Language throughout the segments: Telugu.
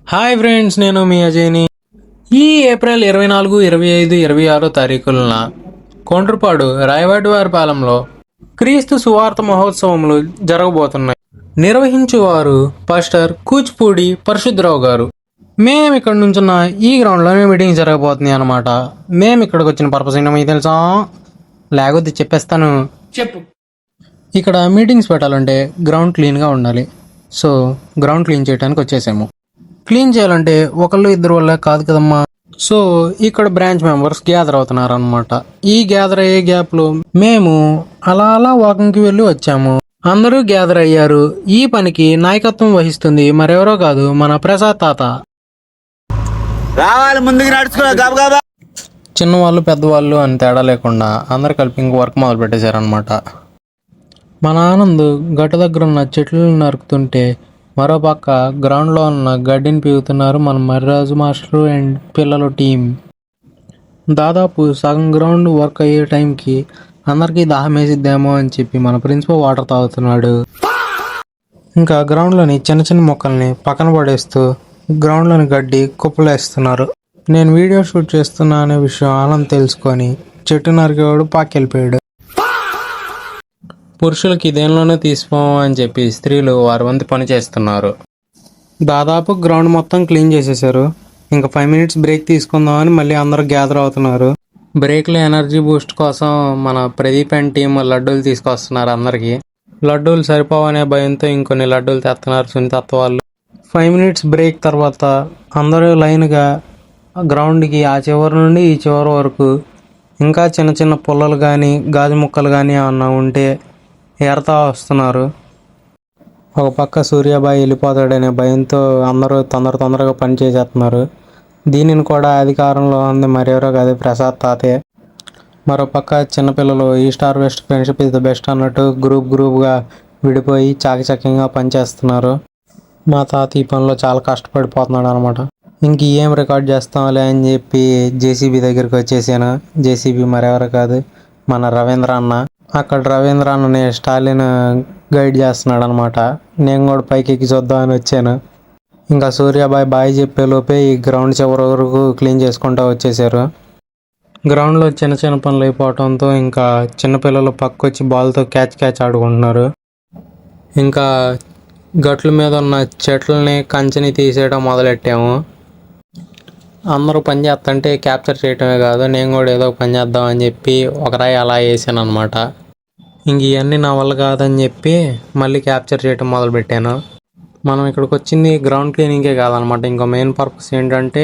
హాయ్ ఫ్రెండ్స్, నేను మీ అజయ్ని. ఈ ఏప్రిల్ 24, 25, 26 తారీఖులన కొండ్రపాడు రాయవాటివారిపాలెంలో క్రీస్తు సువార్త మహోత్సవములు జరగబోతున్నాయి. నిర్వహించువారు పాస్టర్ కూచిపూడి పరిశుద్ధరావు గారు. మేము ఇక్కడ నుంచున్న ఈ గ్రౌండ్లోనే మీటింగ్ జరగబోతున్నాయి అనమాట. మేము ఇక్కడికి వచ్చిన పర్పస్ ఏంటో మీకు తెలుసా? లేకపోతే చెప్పేస్తాను. చెప్పు. ఇక్కడ మీటింగ్స్ పెట్టాలంటే గ్రౌండ్ క్లీన్గా ఉండాలి. సో గ్రౌండ్ క్లీన్ చేయడానికి వచ్చేసాము. క్లీన్ చేయాలంటే ఒకళ్ళు ఇద్దరు వల్ల కాదు కదమ్మా. సో ఇక్కడ బ్రాంచ్ మెంబర్స్ గ్యాదర్ అవుతున్నారు అనమాట. ఈ గ్యాదర్ అయ్యే గ్యాప్లో మేము అలా వాకింగ్కి వెళ్ళి వచ్చాము. అందరూ గ్యాదర్ అయ్యారు. ఈ పనికి నాయకత్వం వహిస్తుంది మరెవరో కాదు, మన ప్రసాద్ తాత. చిన్నవాళ్ళు పెద్దవాళ్ళు అని తేడా లేకుండా అందరు కలిపి ఇంక వర్క్ మొదలు పెట్టేశారనమాట. మన ఆనంద్ గట్టు దగ్గర ఉన్న చెట్లు నరుకుతుంటే మరోపక్క గ్రౌండ్లో ఉన్న గడ్డిని పీగుతున్నారు మన మర్రిరాజు మాస్టరు అండ్ పిల్లల టీం. దాదాపు సగం గ్రౌండ్ వర్క్ అయ్యే టైంకి అందరికీ దాహం వేసిద్దేమో అని చెప్పి మన ప్రిన్సిపల్ వాటర్ తాగుతున్నాడు. ఇంకా గ్రౌండ్లోని చిన్న చిన్న మొక్కల్ని పక్కన పడేస్తూ గ్రౌండ్లోని గడ్డి కుప్పలేస్తున్నారు. నేను వీడియో షూట్ చేస్తున్నా అనే విషయం ఆనంద్ తెలుసుకొని చెట్టు నరికేవాడు పాకెళ్ళిపోయాడు. పురుషులకి దేనిలోనూ తీసిపోము అని చెప్పి స్త్రీలు వారి వంతు పని చేస్తున్నారు. దాదాపు గ్రౌండ్ మొత్తం క్లీన్ చేసేసారు. ఇంకా 5 minutes బ్రేక్ తీసుకుందామని మళ్ళీ అందరూ గ్యాదర్ అవుతున్నారు. బ్రేక్లో ఎనర్జీ బూస్ట్ కోసం మన ప్రదీప్ అండ్ టీం లడ్డూలు తీసుకొస్తున్నారు అందరికీ. లడ్డూలు సరిపోవనే భయంతో ఇంకొన్ని లడ్డూలు తెస్తున్నారు సునీతత్వ వాళ్ళు. 5 minutes బ్రేక్ తర్వాత అందరూ లైన్గా గ్రౌండ్కి ఆ చివరి నుండి ఈ చివరి వరకు ఇంకా చిన్న చిన్న పుల్లలు కానీ గాజు ముక్కలు కానీ ఏమన్నా ఉంటే ఏరతా వస్తున్నారు. ఒక పక్క సూర్యాబాయి వెళ్ళిపోతాడనే భయంతో అందరూ తొందరగా పని చేసేస్తున్నారు. దీనిని కూడా అధికారంలో ఉంది మరెవరో కాదు, ప్రసాద్ తాతే. మరోపక్క చిన్నపిల్లలు east or west friendship is the best అన్నట్టు గ్రూప్గా విడిపోయి చాకచక్యంగా పనిచేస్తున్నారు. మా తాత ఈ పనిలో చాలా కష్టపడిపోతున్నాడు అనమాట. ఇంక ఏం రికార్డ్ చేస్తాంలే అని చెప్పి జేసీబీ దగ్గరికి వచ్చేసాను. జేసీబీ మరెవరో కాదు, మన రవీంద్ర అన్న. అక్కడ రవీంద్ర అన్నని స్టాలిన్ గైడ్ చేస్తున్నాడు అనమాట. నేను కూడా పైకి ఎక్కి చూద్దామని వచ్చాను. ఇంకా సూర్యాబాయ్ బాయ్ చెప్పేలోపే ఈ గ్రౌండ్ చివరి వరకు క్లీన్ చేసుకుంటూ వచ్చేసారు. గ్రౌండ్లో చిన్న చిన్న పనులు అయిపోవడంతో ఇంకా చిన్నపిల్లలు పక్కొచ్చి బాల్తో క్యాచ్ ఆడుకుంటున్నారు. ఇంకా గట్ల మీద ఉన్న చెట్లని కంచెని తీసేయడం మొదలెట్టాము. అందరూ పని చేస్తుంటే క్యాప్చర్ చేయటమే కాదు, నేను కూడా ఏదో పని చేద్దాం అని చెప్పి ఒక రాయి అలా వేసాను అనమాట. ఇంక ఇవన్నీ నా వల్ల కాదని చెప్పి మళ్ళీ క్యాప్చర్ చేయటం మొదలుపెట్టాను. మనం ఇక్కడికి వచ్చింది గ్రౌండ్ క్లీనింగే కాదనమాట. ఇంకో మెయిన్ పర్పస్ ఏంటంటే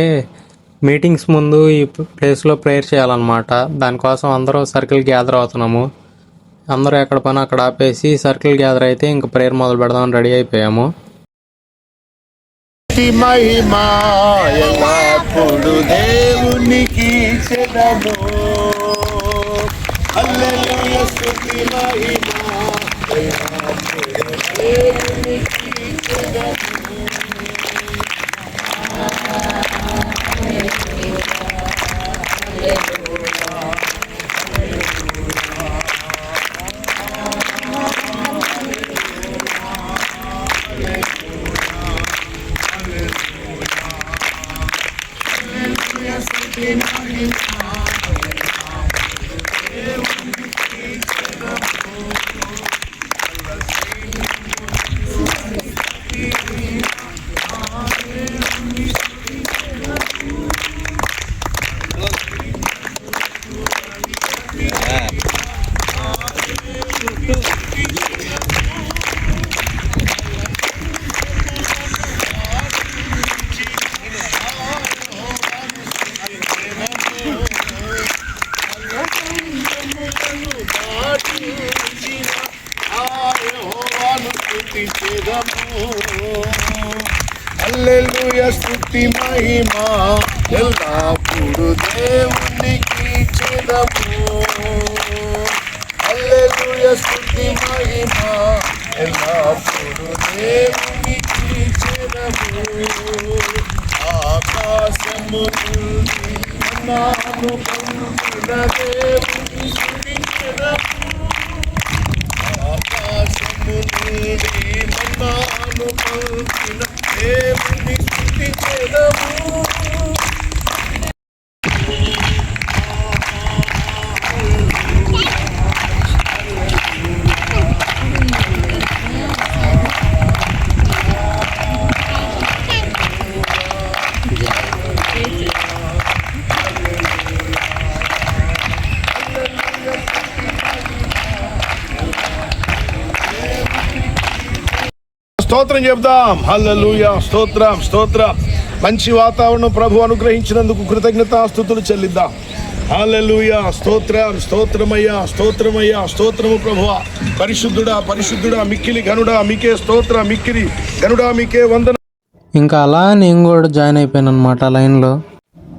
మీటింగ్స్ ముందు ఈ ప్లేస్లో ప్రేయర్ చేయాలన్నమాట. దానికోసం అందరూ సర్కిల్ గ్యాదర్ అవుతున్నాము. అందరూ ఎక్కడ పని అక్కడ ఆపేసి సర్కిల్ గ్యాదర్ అయితే ఇంక ప్రేయర్ మొదలు పెడదామని రెడీ అయిపోయాము. మహిమా ఎల్లప్పుడు దేవునికి చెదము. హల్లెలూయా స్తుతి మహిమా ఎల్లప్పుడు దేవునికి చెదము. హల్లెలూయా స్తుతి మహిమా ఎల్లప్పుడు దేవునికి చెదము. హల్లెలూయా స్తుతి మహిమా ఎల్లప్పుడు దేవునికి చెదము. ఆకాశము నుండి నాను పొందిన దేవుని స్తుతించెదము. ఆకాశము నుండి మన్నాను పొందిన దేవుని స్తుతించెదము. స్తుతించెదము. స్తోత్రం చెప్దాం. హల్లెలూయా. స్తోత్రం స్తోత్రం. మంచి వాతావరణం ప్రభు అనుగ్రహించినందుకు కృతజ్ఞతాస్తుతులు చెల్లిద్దాం. హల్లెలూయా. స్తోత్రం స్తోత్రమయ్యా స్తోత్రమయ్యా స్తోత్రము ప్రభువా. పరిశుద్ధుడా పరిశుద్ధుడా మిక్కిలి ఘనుడా మీకే స్తోత్రం, మిక్కిలి ఘనుడా మీకే వందన. ఇంకా అలా నేను కూడా జాయిన్ అయిపోయాను అనమాట లైన్లో.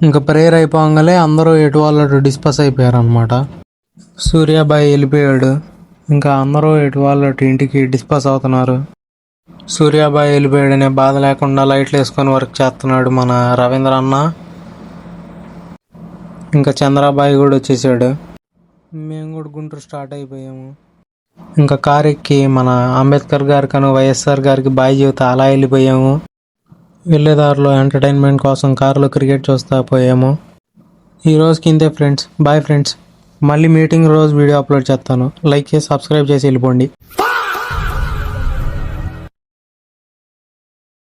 ఇంకా ప్రేయర్ అయిపోగానే అందరూ ఎటు వాళ్ళు డిస్పస్ అయిపోయారు అనమాట. సూర్యాబాయి వెళ్ళిపోయాడు. ఇంకా అందరూ ఎటు వాళ్ళు ఇంటికి డిస్పస్ అవుతున్నారు. సూర్యాబాయి వెళ్ళిపోయాడనే బాధ లేకుండా లైట్లు వేసుకొని వర్క్ చేస్తున్నాడు మన రవీంద్ర అన్న. ఇంకా చంద్రాబాయి కూడా వచ్చేసాడు. మేము కూడా గుంటూరు స్టార్ట్ అయిపోయాము. ఇంకా కార్ ఎక్కి మన అంబేద్కర్ గారికి వైఎస్ఆర్ గారికి బాయ్ చెబుతా అలా వెళ్ళిపోయాము. వెళ్ళేదారిలో ఎంటర్టైన్మెంట్ కోసం కారులో క్రికెట్ చూస్తా పోయాము. ఈ రోజుకి ఇంతే ఫ్రెండ్స్. Bye friends. మళ్ళీ మీటింగ్ రోజు వీడియో అప్లోడ్ చేస్తాను. లైక్ చేసి సబ్స్క్రైబ్ చేసి వెళ్ళిపోండి.